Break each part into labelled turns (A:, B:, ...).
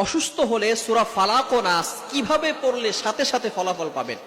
A: অসুস্থ হলে সূরা ফালাক ও নাস কিভাবে পড়লে সাথে সাথে ফলাফল পাবেন?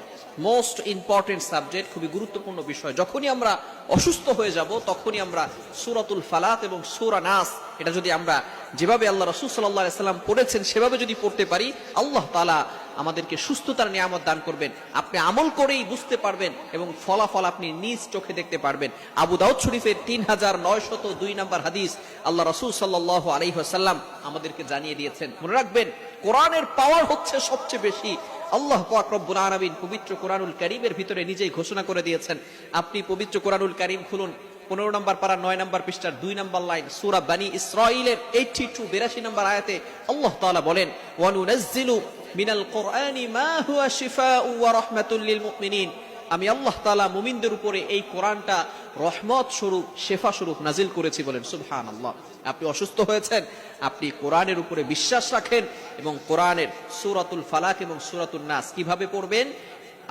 A: মোস্ট ইম্পর্টেন্ট সাবজেক্ট, খুবই গুরুত্বপূর্ণ বিষয়। যখনই আমরা অসুস্থ হয়ে যাব তখনই আমরা সূরাতুল ফালাক এবং সূরা নাস এটা যদি আমরা যেভাবে আল্লাহ রাসূল সাল্লাল্লাহু আলাইহি সাল্লাম পড়েছেন সেভাবে যদি পড়তে পারি, আল্লাহ তাআলা আমাদেরকে সুস্থতার নিয়ামত দান করবেন। আপনি আমল করেই বুঝতে পারবেন এবং ফলাফল আপনি নিজ চোখে দেখতে পারবেন। আবু দাউদ শরীফের 3902 নম্বর হাদিস আল্লাহ রাসূল সাল্লাল্লাহু আলাইহি ওয়াসাল্লাম আমাদেরকে জানিয়ে দিয়েছেন। মনে রাখবেন, কোরআনের পাওয়ার হচ্ছে সবচেয়ে বেশি। আল্লাহ পাক রব্বুল আলামিন পবিত্র কোরআনুল কারীমের ভিতরে নিজেই ঘোষণা করে দিয়েছেন। আপনি পবিত্র কোরআনুল কারীম খুলুন, 15 নম্বর পারা 9 নম্বর পৃষ্ঠার 2 নম্বর লাইন, সূরা বনী ইসরাঈলের 82 নম্বর আয়াতে আল্লাহ তাআলা বলেন, ওয়া নুনাজ্জিলু মিনাল কোরআনি মা হুয়া শিফাউ ওয়া রাহমাতুল লিল মুমিনিন। আমি আল্লাহ তাআলা মুমিনদের উপরে এই কোরআনটা রহমত স্বরূপ, শেফা স্বরূপ নাজিল করেছি। বলেন সুবহানাল্লাহ। আপনি অসুস্থ হয়েছেন, আপনি কোরআনের উপরে বিশ্বাস রাখেন এবং কোরআনের সূরাতুল ফালাক এবং সূরাতুন নাস কিভাবে পড়বেন?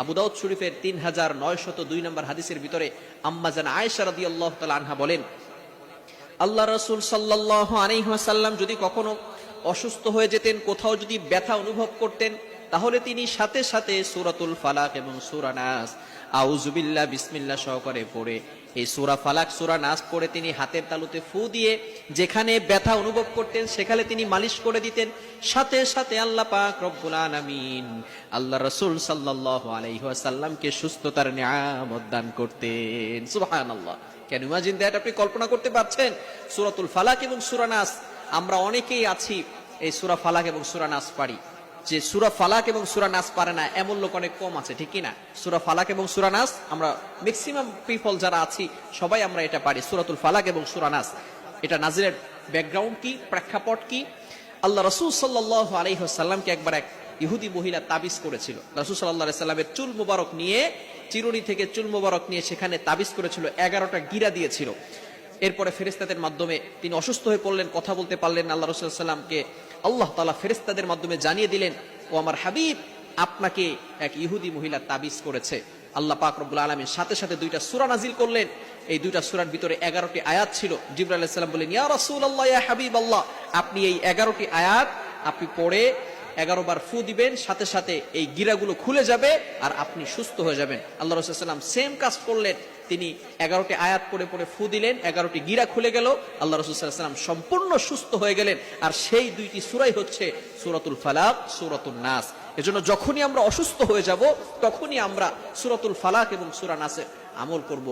A: আবু দাউদ শরীফের 3902 নম্বর হাদিসের ভিতরে আম্মা জান আয়েশা রাদিয়াল্লাহু তাআলা আনহা বলেন, আল্লাহ রাসূল সাল্লাল্লাহু আলাইহি ওয়াসাল্লাম যদি কখনো অসুস্থ হয়ে যেতেন, কোথাও যদি ব্যথা অনুভব করতেন, তাহলে তিনি সাথে সাথে সূরাতুল ফালাক এবং সূরা নাস আউযু বিল্লাহ বিসমিল্লাহ সহকারে পড়ে এই সূরা ফালাক সূরা নাস পড়ে তিনি হাতের তালুতে ফু দিয়ে যেখানে ব্যথা অনুভব করতেন সেখানে তিনি মালিশ করে দিতেন। সাথে সাথে আল্লাহ পাক রব্বুল আলামিন আল্লাহ রাসূল সাল্লাল্লাহু আলাইহি ওয়াসাল্লামকে সুস্থতার নিয়ামত দান করতেন। সুবহানাল্লাহ। Can you imagine that? আপনি কল্পনা করতে পারছেন? সূরাতুল ফালাক এবং সূরা নাস, আমরা অনেকেই আছি এই সূরা ফালাক এবং সূরা নাস পারি। যে সূরা ফালাক এবং সূরা নাস পারে না এমন লোক অনেক কম আছে, ঠিক কি না? সূরা ফালাক এবং সূরা নাস আমরা ম্যাক্সিমাম পিপল যারা আছি সবাই আমরা এটা পারি। সূরাতুল ফালাক এবং সূরা নাস, এটা নাজিলের ব্যাকগ্রাউন্ড কি, প্রেক্ষাপট কি? আল্লাহ রাসূল সাল্লাল্লাহু আলাইহি ওয়াসাল্লামকে একবার এক ইহুদি মহিলা তাবিজ করেছিল। রাসূল সাল্লাল্লাহু আলাইহি সাল্লামের চুল মুবারক নিয়ে, চিরুনি থেকে চুল মুবারক নিয়ে সেখানে তাবিজ করেছিল, 11টা গিরা দিয়েছিল। এরপরে ফেরেশতাদের মাধ্যমে তিনি অসুস্থ হয়ে পড়লেন, কথা বলতে পারলেন না। আল্লাহ রাসূল সাল্লাল্লাহু আলাইহি ওয়াসাল্লামকে আল্লাহ তাআলা ফেরেশতাদের মাধ্যমে জানিয়ে দিলেন, ও আমার হাবিব, আপনাকে এক ইহুদি মহিলা তাবিজ করেছে। আল্লাহ পাক রব্বুল আলামিন সাথে সাথে 2টা সূরা নাজিল করলেন। এই 2টা সূরার ভিতরে 11টি আয়াত ছিল। জিবরাইল আলাইহিস সালাম বলেন, ইয়া রাসূলুল্লাহ, ইয়া হাবিবাল্লাহ, আপনি এই 11টি আয়াত আপনি পড়ে 11 বার ফু দিবেন, সাথে সাথে এই গিরাগুলো খুলে যাবে আর আপনি সুস্থ হয়ে যাবেন। আল্লাহ রাসূল সাল্লাল্লাহু আলাইহি ওয়াসাল্লাম সেম কাজ করলেন। তিনি 11টি আয়াত পড়ে পড়ে ফু দিলেন, 11টি গিরা খুলে গেল, আল্লাহ রাসূল সাল্লাল্লাহু আলাইহি ওয়াসাল্লাম সম্পূর্ণ সুস্থ হয়ে গেলেন। আর সেই 2টি সূরাই হচ্ছে সূরাতুল ফালাক, সূরাতুন নাস। এজন্য যখনই আমরা অসুস্থ হয়ে যাব তখনই আমরা সূরাতুল ফালাক এবং সূরা নাসে আমল করব।